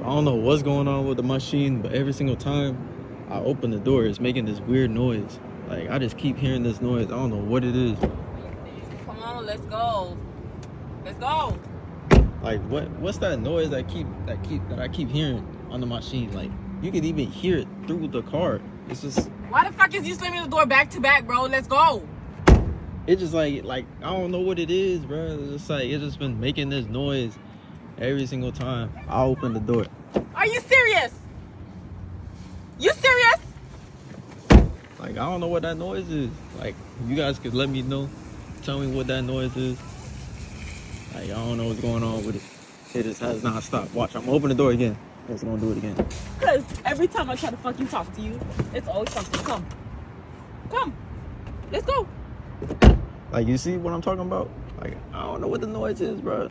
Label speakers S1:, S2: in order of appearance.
S1: So I don't know what's going on with the machine, but every single time I open the door, it's making this weird noise. Like, I just keep hearing this noise. I don't know what it is.
S2: Come on, let's go. Let's go.
S1: Like, what's that noise that I keep hearing on the machine? Like, you can even hear it through the car. It's just...
S2: Why the fuck is you slamming the door back to back, bro? Let's go.
S1: It's just like I don't know what it is, bro. It's just like, it's just been making this noise every single time I open the door.
S2: Are you serious? You serious?
S1: Like, I don't know what that noise is. Like, you guys could let me know. Tell me what that noise is. Like, I don't know what's going on with it. It just has not stopped. Watch, I'm gonna open the door again. It's gonna do it again.
S2: Because every time I try to fucking talk to you, it's always something. Come. Come. Let's go.
S1: Like, you see what I'm talking about? Like, I don't know what the noise is, bro.